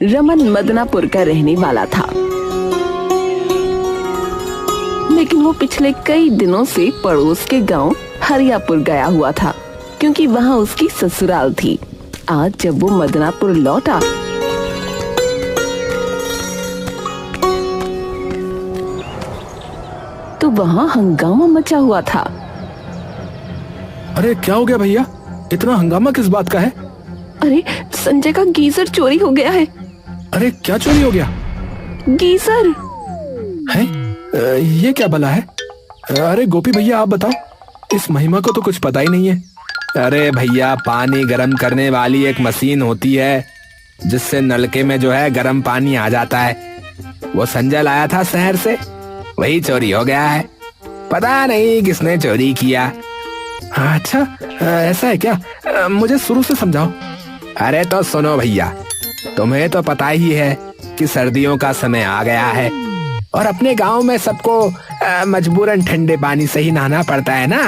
रमन मदनापुर का रहने वाला था, लेकिन वो पिछले कई दिनों से पड़ोस के गांव हरियापुर गया हुआ था, क्योंकि वहां उसकी ससुराल थी। आज जब वो मदनापुर लौटा तो वहां हंगामा मचा हुआ था। अरे क्या हो गया भैया, इतना हंगामा किस बात का है? अरे संजय का गीजर चोरी हो गया है। अरे क्या चोरी हो गया? गीजर है? ये क्या भला है? अरे गोपी भैया आप बताओ, इस महिमा को तो कुछ पता ही नहीं है। अरे भैया, पानी गर्म करने वाली एक मशीन होती है जिससे नलके में जो है गर्म पानी आ जाता है। वो संजय लाया था शहर से, वही चोरी हो गया है। पता नहीं किसने चोरी किया। अच्छा ऐसा है क्या? मुझे शुरू से समझाओ। अरे तो सुनो भैया, तुम्हें तो पता ही है कि सर्दियों का समय आ गया है और अपने गांव में सबको मजबूरन ठंडे पानी से ही नहाना पड़ता है ना।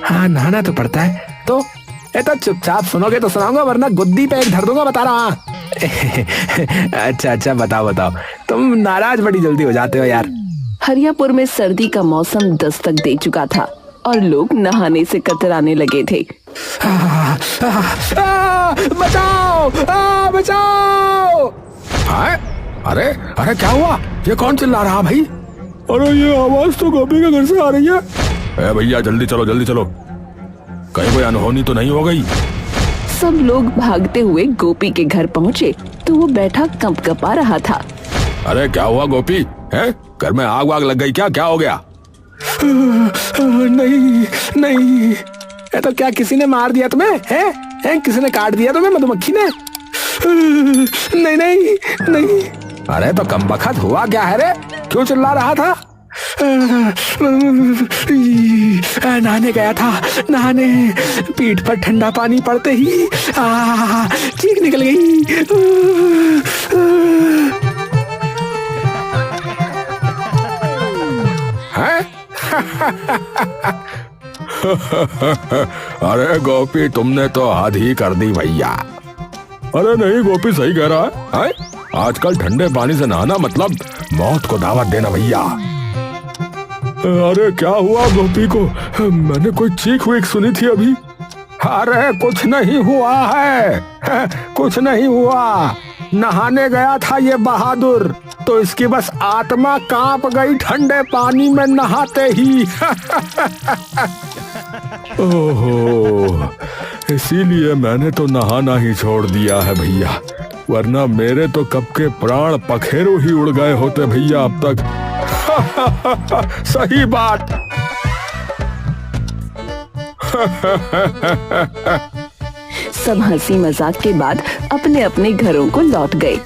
हाँ नहाना तो पड़ता है। तो चुपचाप सुनोगे तो सुनाऊंगा, वरना गुद्दी पे एक धर दूंगा, बता रहा हूँ। अच्छा बताओ, तुम नाराज बड़ी जल्दी हो जाते हो यार। हरियापुर में सर्दी का मौसम दस्तक दे चुका था और लोग नहाने से कतराने लगे थे। बचाओ! अरे क्या हुआ? ये कौन चिल्ला रहा भाई? अरे ये आवाज तो गोपी के घर से आ रही है। भैया जल्दी चलो, कहीं कोई अनहोनी तो नहीं हो गई? सब लोग भागते हुए गोपी के घर पहुँचे तो वो बैठा कंपकपा रहा था। अरे क्या हुआ गोपी? है घर में आग वाग लग गई क्या हो गया? नहीं, तो क्या किसी ने मार दिया तुम्हें? हैं? किसी ने काट दिया तुम्हें मधुमक्खी ने? नहीं। अरे तो कम बखत हुआ क्या है रे? क्यों चिल्ला रहा था? नहाने गया था, पीठ पर ठंडा पानी पड़ते ही चीख निकल गई। अरे गोपी, तुमने तो हद ही कर दी भैया। अरे नहीं गोपी सही कह रहा है? आजकल ठंडे पानी से नहाना मतलब मौत को दावत देना भैया। अरे क्या हुआ गोपी को? मैंने कोई चीख वीख सुनी थी अभी। अरे कुछ नहीं हुआ है, कुछ नहीं हुआ। नहाने गया था ये बहादुर, तो इसकी बस आत्मा कांप गई ठंडे पानी में नहाते ही। ओहो, इसीलिए मैंने तो नहाना ही छोड़ दिया है भैया, वरना मेरे तो कब के प्राण पखेरु ही उड़ गए होते भैया अब तक। सही बात। सब हंसी मजाक के बाद अपने अपने घरों को लौट गए।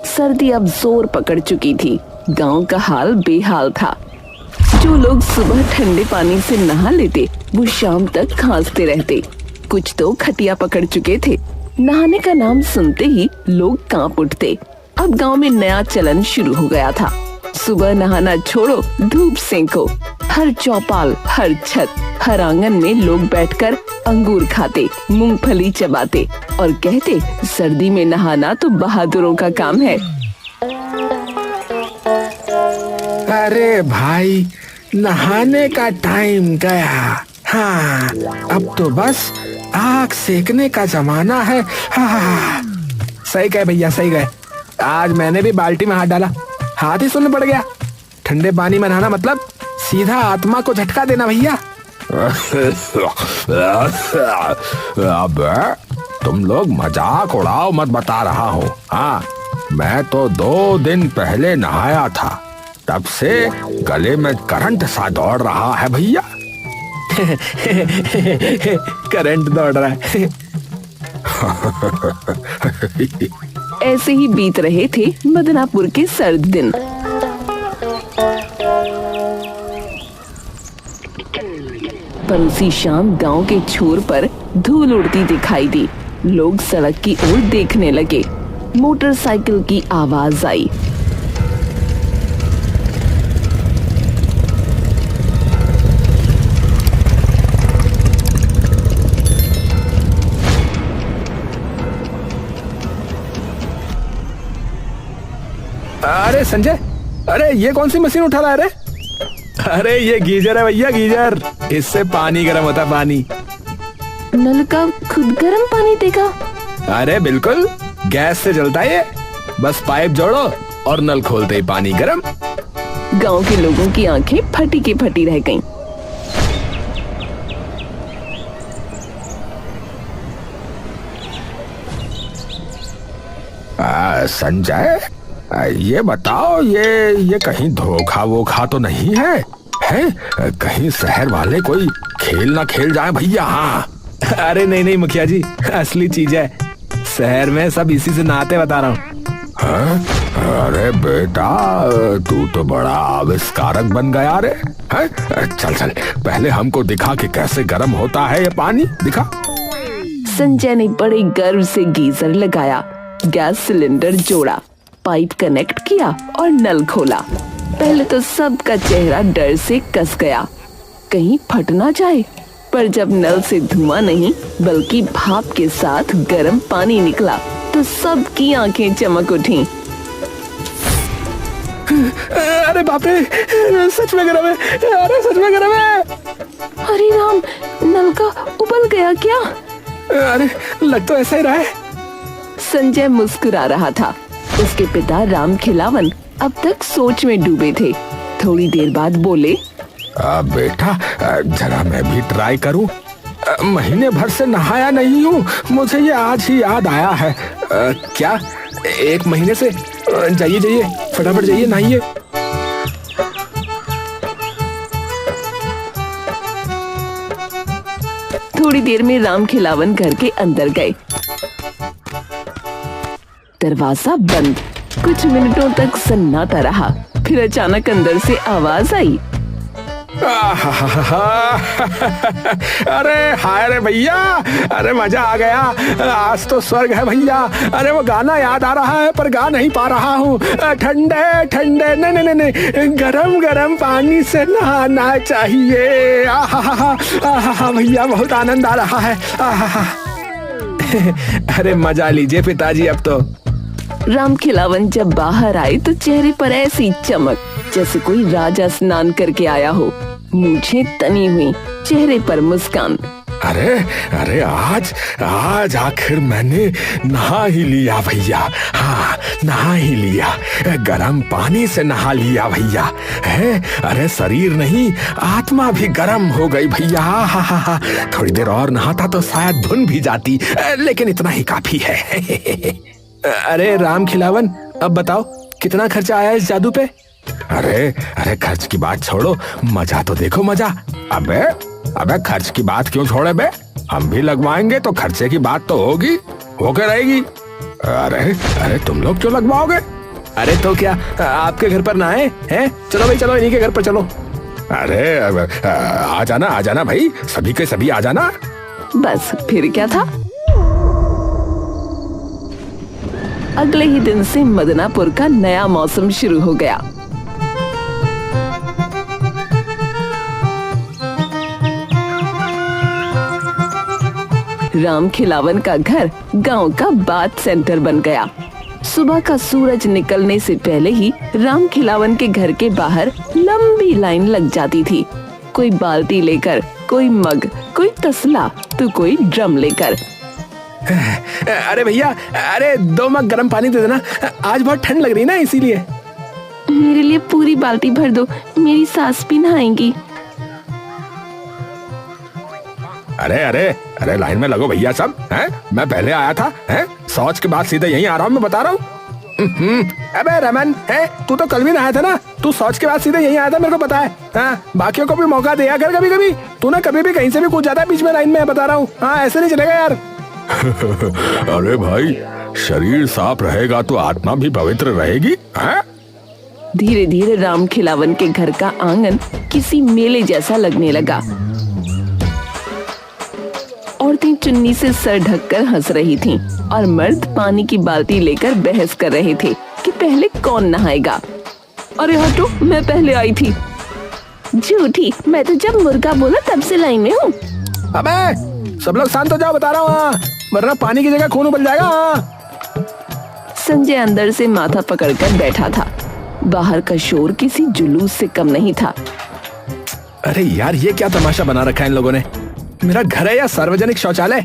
सर्दी अब जोर पकड़ चुकी थी। गांव का हाल बेहाल था। जो लोग सुबह ठंडे पानी से नहा लेते वो शाम तक खांसते रहते। कुछ तो खटिया पकड़ चुके थे। नहाने का नाम सुनते ही लोग कांप उठते। अब गांव में नया चलन शुरू हो गया था। सुबह नहाना छोड़ो, धूप सेंको। हर चौपाल, हर छत, हर आंगन में लोग बैठकर अंगूर खाते, मूंगफली चबाते और कहते सर्दी में नहाना तो बहादुरों का काम है। अरे भाई, नहाने का टाइम गया। हाँ, अब तो बस आग सेकने का जमाना है। हाँ, सही कहे भैया, सही कहे। आज मैंने भी बाल्टी में हाथ डाला, हाथ ही सुन्न पड़ गया। ठंडे पानी में नहाना मतलब सीधा आत्मा को झटका देना भैया। अब तुम लोग मजाक उड़ाओ मत, बता रहा हूँ। हाँ, मैं तो 2 दिन पहले नहाया था, तब से गले में करंट सा दौड़ रहा है भैया। करंट दौड़ रहा है। ऐसे ही बीत रहे थे मदनापुर के सर्द दिन। पर उसी शाम गांव के छोर पर धूल उड़ती दिखाई दी। लोग सड़क की ओर देखने लगे। मोटरसाइकिल की आवाज आई। अरे संजय, अरे ये कौन सी मशीन उठा रहा है रे? अरे ये गीजर है भैया, गीजर। इससे पानी गर्म होता है, पानी। नल का खुद गर्म पानी देगा? अरे बिल्कुल, गैस से जलता है ये। बस पाइप जोड़ो और नल खोलते ही पानी गर्म। गांव के लोगों की आंखें फटी की फटी रह गईं। संजय, ये बताओ, ये कहीं धोखा वोखा तो नहीं है? कहीं शहर वाले कोई खेल ना खेल जाए भैया? हाँ। अरे नहीं नहीं मुखिया जी, असली चीज है। शहर में सब इसी से नहाते, बता रहा हूँ। अरे बेटा, तू तो बड़ा आविष्कारक बन गया रे। चल चल, पहले हमको दिखा कि कैसे गर्म होता है ये पानी, दिखा। संजय ने बड़े गर्व से गीजर लगाया, गैस सिलेंडर जोड़ा, पाइप कनेक्ट किया और नल खोला। पहले तो सबका चेहरा डर से कस गया, कहीं फट ना जाए। पर जब नल से धुआं नहीं बल्कि भाप के साथ गर्म पानी निकला तो सबकी आंखें चमक उठी। अरे बाप रे, सच में गर्म है। अरे सच में गर्म है। अरे राम, नल का उबल गया क्या? अरे लग तो ऐसा ही रहा है। संजय मुस्कुरा रहा था। उसके पिता राम खिलावन अब तक सोच में डूबे थे। थोड़ी देर बाद बोले, बेटा, जरा मैं भी ट्राई करूं। महीने भर से नहाया नहीं हूँ, मुझे ये आज ही याद आया है। क्या 1 महीने से? जाइए जाइए, फटाफट जाइए, नहाइए। थोड़ी देर में राम खिलावन घर के अंदर गए। दरवाजा बंद। कुछ मिनटों तक सन्नाटा रहा, फिर अचानक अंदर से आवाज आई। अरे हाय रे भैया, अरे मजा आ गया। आज तो स्वर्ग है भैया। अरे वो गाना याद आ रहा है पर गा नहीं पा रहा हूँ। ठंडे ठंडे नहीं, गरम गरम पानी से नहाना चाहिए। आहा भैया, बहुत आनंद आ रहा है। अरे मजा लीजिए पिताजी अब तो। राम खिलावन जब बाहर आए तो चेहरे पर ऐसी चमक जैसे कोई राजा स्नान करके आया हो। मूंछें तनी हुई, चेहरे पर मुस्कान। अरे आज आखिर मैंने नहा ही लिया भैया। हाँ, नहा ही लिया, गरम पानी से नहा लिया भैया। अरे शरीर नहीं, आत्मा भी गरम हो गई भैया। हाँ, थोड़ी देर और नहाता तो शायद धुन भी जाती, लेकिन इतना ही काफी है। अरे राम खिलावन, अब बताओ कितना खर्चा आया इस जादू पे? अरे खर्च की बात छोड़ो, मजा तो देखो, मजा। अबे खर्च की बात क्यों छोड़े बे? हम भी लगवाएंगे तो खर्चे की बात तो होके रहेगी। अरे तुम लोग क्यों लगवाओगे? अरे तो क्या आपके घर पर ना आए हैं? चलो भाई, चलो इन्हीं के घर पर चलो। अरे आ जाना भाई, सभी के सभी आ जाना। बस फिर क्या था। अगले ही दिन से मदनापुर का नया मौसम शुरू हो गया। राम खिलावन का घर गांव का बात सेंटर बन गया। सुबह का सूरज निकलने से पहले ही राम खिलावन के घर के बाहर लंबी लाइन लग जाती थी। कोई बाल्टी लेकर, कोई मग, कोई तसला तो कोई ड्रम लेकर। अरे भैया, अरे 2 मग गर्म पानी दे देना, आज बहुत ठंड लग रही है ना, इसीलिए। मेरे लिए पूरी बाल्टी भर दो, मेरी सास भी नहाएंगी। अरे लाइन में लगो भैया सब। मैं पहले आया था, शौच के बाद सीधे यहीं आ रहा हूँ, मैं बता रहा हूँ। अबे रमन, तू तो कल भी नहाया था ना, तू शौच के बाद सीधे यहीं आया था, मेरे को पता है। बाकियों को भी मौका दिया कर कभी। तू ना कभी भी कहीं से भी कूद जाता है बीच में लाइन में, बता रहा हूँ। ऐसे नहीं चलेगा यार। अरे भाई, शरीर साफ रहेगा तो आत्मा भी पवित्र रहेगी। धीरे धीरे राम खिलावन के घर का आंगन किसी मेले जैसा लगने लगा। औरतें चुन्नी से सर ढककर हंस रही थीं और मर्द पानी की बाल्टी लेकर बहस कर रहे थे कि पहले कौन नहाएगा। अरे हटो, मैं पहले आई थी। झूठी, मैं तो जब मुर्गा बोला तब से लाइन में हूँ। अबे सब लोग शांत हो जाओ, बता रहा हूँ, वरना पानी की जगह खून उबल जाएगा। संजय अंदर से माथा पकड़कर बैठा था। बाहर का शोर किसी जुलूस से कम नहीं था। अरे यार, ये क्या तमाशा बना रखा है इन लोगों ने? मेरा घर है या सार्वजनिक शौचालय?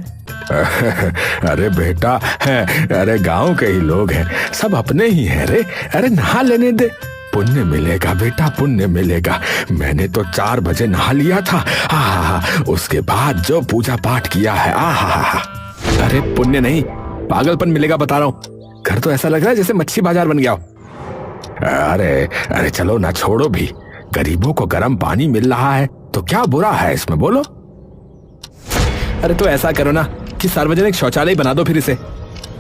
अरे बेटा है, अरे गांव के ही लोग हैं, सब अपने ही हैं रे। अरे नहा लेने दे। पुण्य मिलेगा बेटा, पुण्य मिलेगा। मैंने तो 4 बजे नहा लिया था। उसके बाद जो पूजा पाठ किया है, अरे पुण्य नहीं, पागलपन मिलेगा बता रहा हूँ। घर तो ऐसा लग रहा है जैसे मच्छी बाजार बन गया हो। अरे चलो ना, छोड़ो भी। गरीबों को गर्म पानी मिल रहा है तो क्या बुरा है इसमें, बोलो। अरे तो ऐसा करो ना कि सार्वजनिक शौचालय बना दो फिर इसे।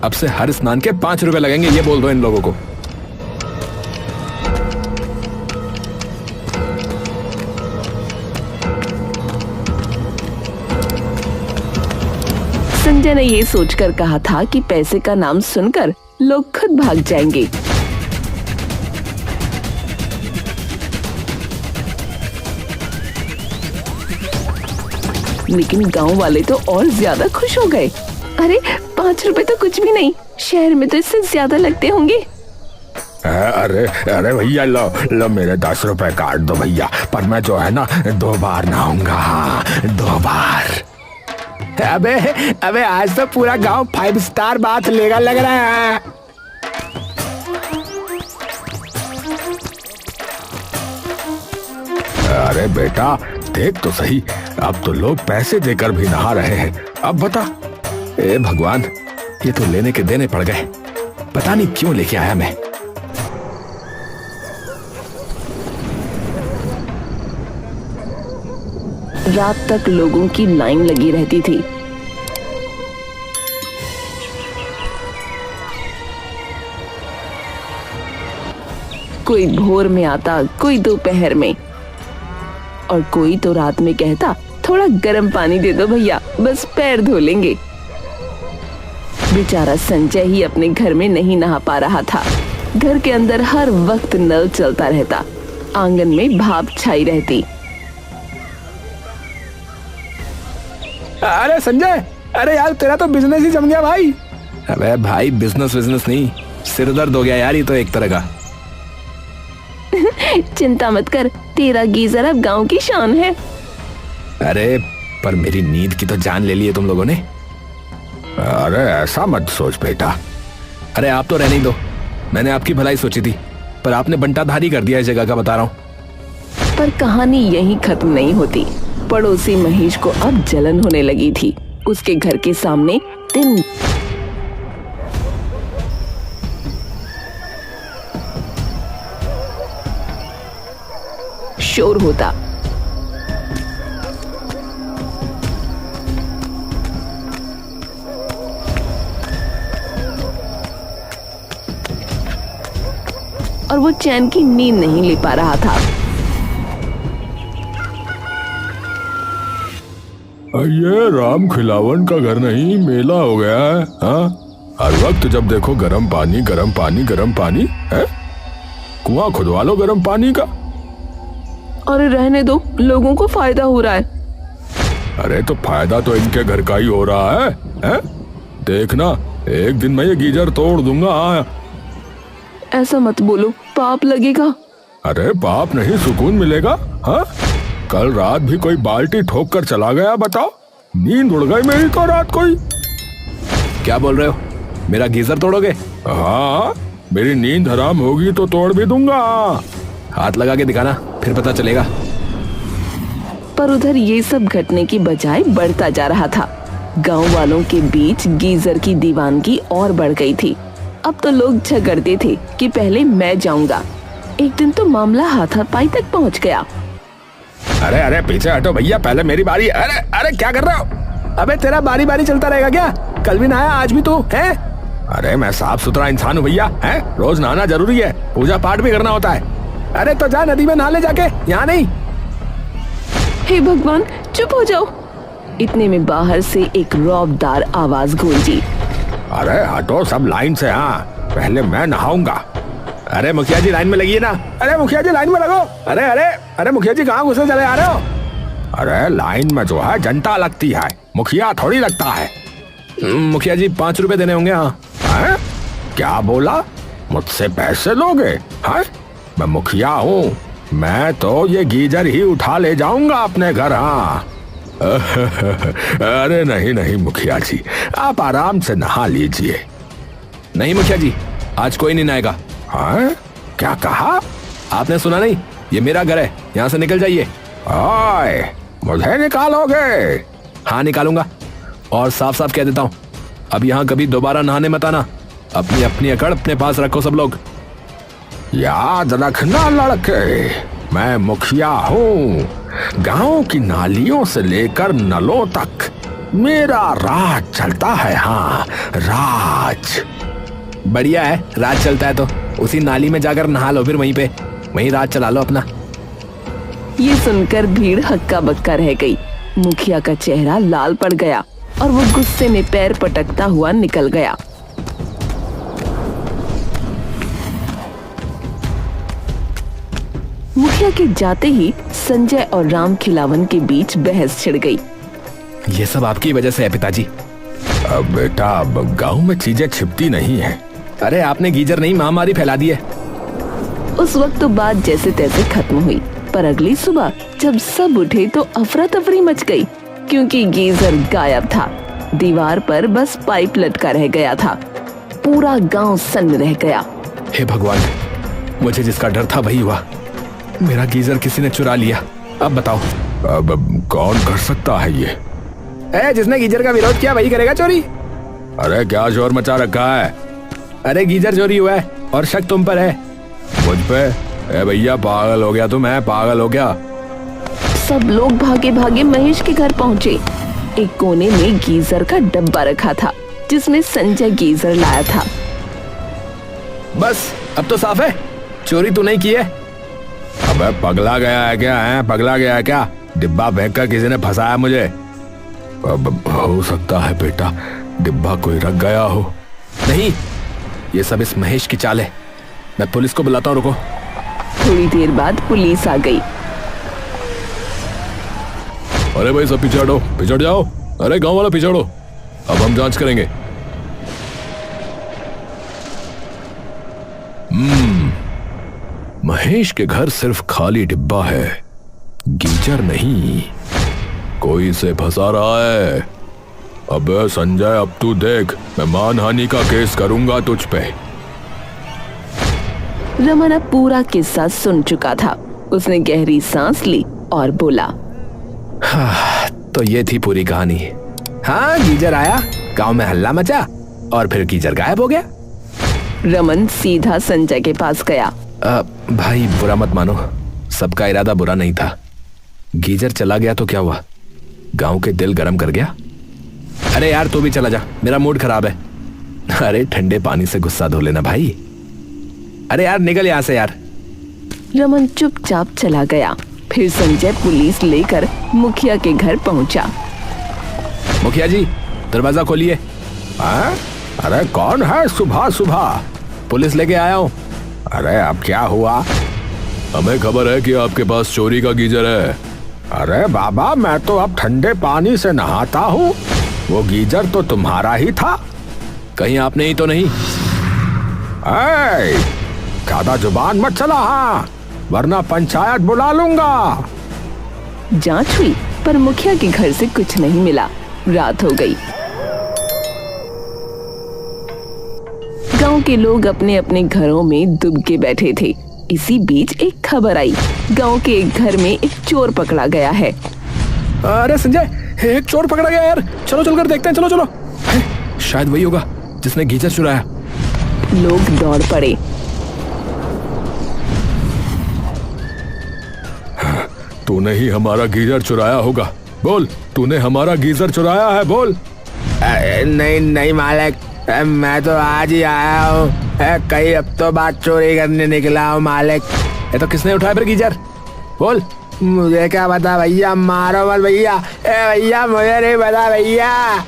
अब से हर स्नान के 5 रुपए लगेंगे, ये बोल दो इन लोगों को। संजय ने ये सोचकर कहा था कि पैसे का नाम सुनकर लोग खुद भाग जाएंगे। लेकिन गांव वाले तो और ज्यादा खुश हो गए। अरे 5 रुपए तो कुछ भी नहीं, शहर में तो इससे ज्यादा लगते होंगे। अरे भैया, लो मेरे 10 रुपए काट दो भैया, पर मैं जो है ना 2 बार नहाऊंगा। 2 बार। अबे आज तो पूरा गांव 5 स्टार बाथ लेगा लग रहा है। अरे बेटा देख तो सही, अब तो लोग पैसे देकर भी नहा रहे हैं। अब बता। ए भगवान, ये तो लेने के देने पड़ गए। पता नहीं क्यों लेके आया मैं। रात तक लोगों की लाइन लगी रहती थी। कोई भोर में आता, कोई दोपहर में, और कोई तो रात में कहता थोड़ा गर्म पानी दे दो भैया, बस पैर धो लेंगे। बेचारा संजय ही अपने घर में नहीं नहा पा रहा था। घर के अंदर हर वक्त नल चलता रहता, आंगन में भाप छाई रहती। अरे संजय, अरे यार तेरा तो बिजनेस ही जम गया भाई। अबे भाई, बिजनेस नहीं, सिर दर्द हो गया यार, ये तो एक तरह का। चिंता मत कर, तेरा गीजर अब गांव की शान है। अरे पर मेरी नींद की तो जान ले ली है तुम लोगों ने। अरे ऐसा मत सोच बेटा। अरे आप तो रहने ही दो, मैंने आपकी भलाई सोची थी, पर आपने बंटाधारी कर दिया इस जगह का, बता रहा हूँ। पर कहानी यहीं खत्म नहीं होती। पड़ोसी महेश को अब जलन होने लगी थी। उसके घर के सामने दिन शोर होता। और वो चैन की नींद नहीं ले पा रहा था। ये राम खिलावन का घर नहीं, मेला हो गया है। हाँ, हर वक्त जब देखो गर्म पानी गर्म पानी गर्म पानी है। कुआं खुदवा लो गर्म पानी का। अरे रहने दो, लोगों को फायदा हो रहा है। अरे तो फायदा तो इनके घर का ही हो रहा है? देखना, एक दिन मैं ये गीजर तोड़ दूंगा। ऐसा मत बोलो, पाप लगेगा। अरे पाप नहीं, सुकून मिलेगा। हाँ, कल रात भी कोई बाल्टी ठोक कर चला गया, बताओ। नींद उड़ गई मेरी तो रात कोई। क्या बोल रहे हो, मेरा गीजर तोड़ोगे? हाँ, मेरी नींद हराम होगी तो तोड़ भी दूंगा। हाथ लगा के दिखाना, फिर पता चलेगा। पर उधर ये सब घटने की बजाय बढ़ता जा रहा था। गांव वालों के बीच गीजर की दीवानगी और बढ़ गई थी। अब तो लोग झगड़ते थे कि पहले मैं जाऊंगा। एक दिन तो मामला हाथापाई तक पहुंच गया। अरे पीछे हटो भैया, पहले मेरी बारी। अरे क्या कर रहे हो? अबे तेरा बारी बारी चलता रहेगा क्या? कल भी नहाया, आज भी तू है? अरे मैं साफ सुथरा इंसान हूँ भैया, है? रोज नहाना जरूरी है, पूजा पाठ भी करना होता है। अरे तो जा नदी में नहा ले जाके, यहाँ नहीं। हे भगवान, चुप हो जाओ। इतने में बाहर से एक रौबदार आवाज गूंजी। अरे हटो सब लाइन से। हाँ, पहले मैं नहाऊंगा। अरे मुखिया जी लाइन में लगी है ना। अरे मुखिया जी लाइन में लगो। अरे मुखिया जी कहाँ घुसे चले आ रहे हो? अरे लाइन में जो है जनता लगती है, मुखिया थोड़ी लगता है। मुखिया जी 5 रुपए देने होंगे। हाँ, क्या बोला? मुझसे पैसे लोगे? हाँ, मैं मुखिया हूँ, मैं तो ये गीजर ही उठा ले जाऊंगा अपने घर। हाँ। अरे नहीं नहीं मुखिया जी, आप आराम से नहा लीजिए। नहीं मुखिया जी, आज कोई नहीं नहाएगा। हाँ? क्या कहा? आपने सुना नहीं? ये मेरा घर है, यहाँ से निकल जाइए। ओए, मुझे निकालोगे? हाँ निकालूंगा, और साफ साफ कह देता हूँ, अब यहाँ कभी दोबारा नहाने मत आना। अपनी अपनी अकड़ अपने पास रखो सब लोग। याद रखना लड़के, मैं मुखिया हूँ। गांव की नालियों से लेकर नलों तक मेरा राज चलता है। हाँ, राज। बढ़िया है, राज चलता है तो उसी नाली में जाकर नहा लो, फिर वहीं राज चला लो अपना। ये सुनकर भीड़ हक्का बक्का रह गई। मुखिया का चेहरा लाल पड़ गया और वो गुस्से में पैर पटकता हुआ निकल गया। मुखिया के जाते ही संजय और राम खिलावन के बीच बहस छिड़ गई। ये सब आपकी वजह से है पिताजी। अब बेटा, अब गांव में चीजें छिपती नहीं है। अरे आपने गीजर नहीं महामारी फैला दी है। उस वक्त तो बात जैसे तैसे खत्म हुई, पर अगली सुबह जब सब उठे तो अफरा तफरी मच गई, क्योंकि गीजर गायब था। दीवार पर बस पाइप लटका रह गया था। पूरा गांव सन्न रह गया। हे भगवान, मुझे जिसका डर था वही हुआ। मेरा गीजर किसी ने चुरा लिया। अब बताओ, अब कौन कर सकता है ये? जिसने गीजर का विरोध किया वही करेगा चोरी। अरे क्या शोर मचा रखा है? अरे गीजर चोरी हुआ है और शक तुम पर है। मुझ पे? ए भैया, पागल हो गया तू? मैं पागल हो गया? सब लोग भागे भागे महेश के घर पहुंचे। एक कोने में गीजर का डब्बा रखा था, जिसमें संजय गीजर लाया था। बस अब तो साफ है, चोरी तू नहीं की है। अबे पगला गया है क्या? है पगला गया है क्या? डिब्बा फेंक कर किसी ने फंसाया मुझे। अब हो सकता है बेटा, डिब्बा कोई रख गया हो। नहीं, ये सब इस महेश की चाल है। मैं पुलिस को बुलाता हूँ, रुको। थोड़ी देर बाद पुलिस आ गई। अरे भाई सब पीछे हटो, पीछे हट जाओ। अरे गांव वाला पीछे हटो, अब हम जांच करेंगे। महेश के घर सिर्फ खाली डिब्बा है, गीजर नहीं। कोई इसे फंसा रहा है। अबे संजय, अब तू देख, मैं मानहानि का केस करूंगा तुझ पे। रमन अब पूरा किस्सा सुन चुका था। उसने गहरी सांस ली और बोला, तो ये थी पूरी कहानी। हाँ, गीजर आया, गांव में हल्ला मचा और फिर गीजर गायब हो गया। रमन सीधा संजय के पास गया। भाई बुरा मत मानो, सबका इरादा बुरा नहीं था। गीजर चला गया तो क्या हुआ? गांव के दिल गरम कर गया। अरे यार तू भी चला जा, मेरा मूड खराब है। अरे ठंडे पानी से गुस्सा धो लेना भाई। अरे यार निकल यहाँ से यार। रमन चुपचाप चला गया। फिर संजय पुलिस लेकर मुखिया के घर पहुंचा। मुखिया जी, दरवाजा खोलिए। अरे कौन है सुबह सुबह? पुलिस लेके आया हूँ। अरे अब क्या हुआ? हमें खबर है कि आपके पास चोरी का गीजर है। अरे बाबा, मैं तो अब ठंडे पानी से नहाता हूँ, वो गीजर तो तुम्हारा ही था। कहीं आपने ही तो नहीं? ज्यादा जुबान मत चला, हाँ, वरना पंचायत बुला लूंगा। जांच हुई पर मुखिया के घर से कुछ नहीं मिला। रात हो गई। गांव के लोग अपने अपने घरों में दुब के बैठे थे। इसी बीच एक खबर आई, गांव के एक घर में एक चोर पकड़ा गया है। अरे संजय, एक चोर पकड़ा गया यार, चलो चलकर देखते हैं। चलो चलो। शायद वही होगा जिसने गीजर चुराया। लोग दौड़ पड़े। तूने ही हमारा गीजर चुराया होगा, बोल, तूने हमारा गीजर चुराया है, बोल। नहीं नहीं मालिक, मैं तो आज ही आया हूँ, कई हफ्तों बाद चोरी करने निकला हूँ मालिक। ये तो किसने उठाया फिर गीजर? बोल। मुझे क्या पता भैया, मारो मत भैया। भैया मुझे नहीं पता भैया।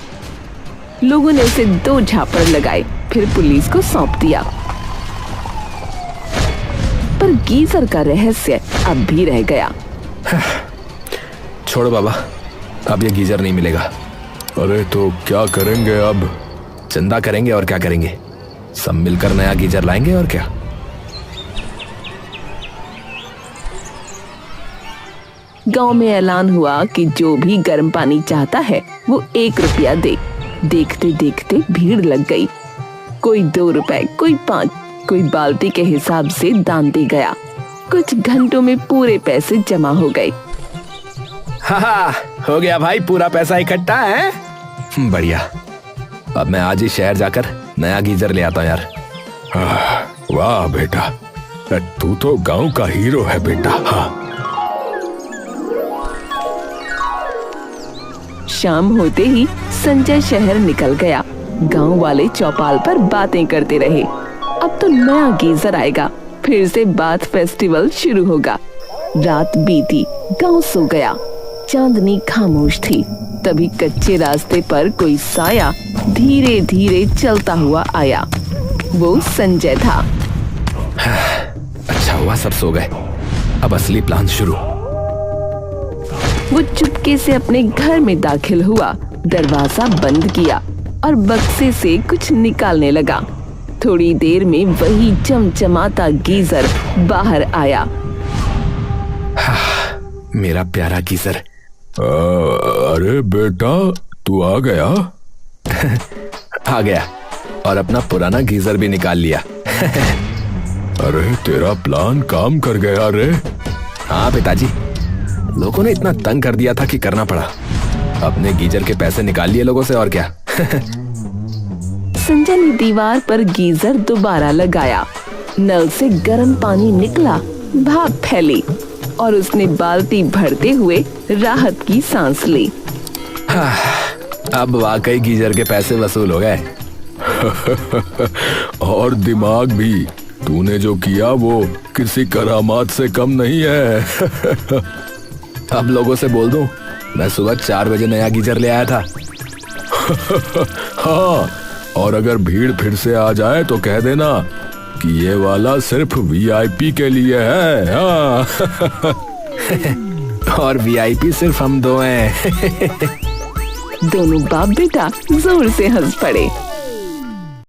लोगों ने उसे 2 झापड़ लगाए, फिर पुलिस को सौंप दिया। पर गीजर का रहस्य अब भी रह गया। छोड़ो बाबा, अब ये गीजर नहीं मिलेगा। अरे तो क्या करेंगे अब? चंदा करेंगे और क्या करेंगे। सब मिलकर नया गीजर लाएंगे और क्या। गांव में ऐलान हुआ कि जो भी गर्म पानी चाहता है वो 1 रुपया दे। देखते देखते भीड़ लग गई। कोई 2 रुपए, कोई 5, कोई बाल्टी के हिसाब से दान दे गया। कुछ घंटों में पूरे पैसे जमा हो गए। हाँ, हो गया भाई, पूरा पैसा इकट्ठा है। बढ़िया, अब मैं आज ही शहर जाकर नया गीजर ले आता हूँ यार। वाह बेटा, तू तो गांव का हीरो है बेटा। हाँ। शाम होते ही संजय शहर निकल गया। गांव वाले चौपाल पर बातें करते रहे। अब तो नया गीजर आएगा, फिर से बाथ फेस्टिवल शुरू होगा। रात बीती, गांव सो गया। चांदनी खामोश थी। तभी कच्चे रास्ते पर कोई साया धीरे धीरे चलता हुआ आया। वो संजय था। अच्छा हुआ सब सो गए, अब असली प्लान शुरू। वो चुपके से अपने घर में दाखिल हुआ, दरवाजा बंद किया और बक्से से कुछ निकालने लगा। थोड़ी देर में वही चमचमाता गीजर बाहर आया। मेरा प्यारा गीजर। अरे बेटा, तू आ गया? आ गया और अपना पुराना गीजर भी निकाल लिया। अरे तेरा प्लान काम कर गया रे। हाँ पिताजी, लोगों ने इतना तंग कर दिया था कि करना पड़ा। अपने गीजर के पैसे निकाल लिए लोगों से और क्या। संजय ने दीवार पर गीजर दोबारा लगाया। नल से गर्म पानी निकला, भाप फैली और उसने बाल्टी भरते हुए राहत की सांस ली। अब वाकई गीजर के पैसे वसूल हो गए। और दिमाग भी, तूने जो किया वो किसी करामात से कम नहीं है। अब लोगों से बोल दूं, मैं सुबह 4 बजे नया गीजर ले आया था। हाँ, और अगर भीड़ फिर से आ जाए तो कह देना कि ये वाला सिर्फ वीआईपी के लिए है। हाँ। और वीआईपी सिर्फ हम 2 हैं। दोनों बाप बेटा जोर से हंस पड़े।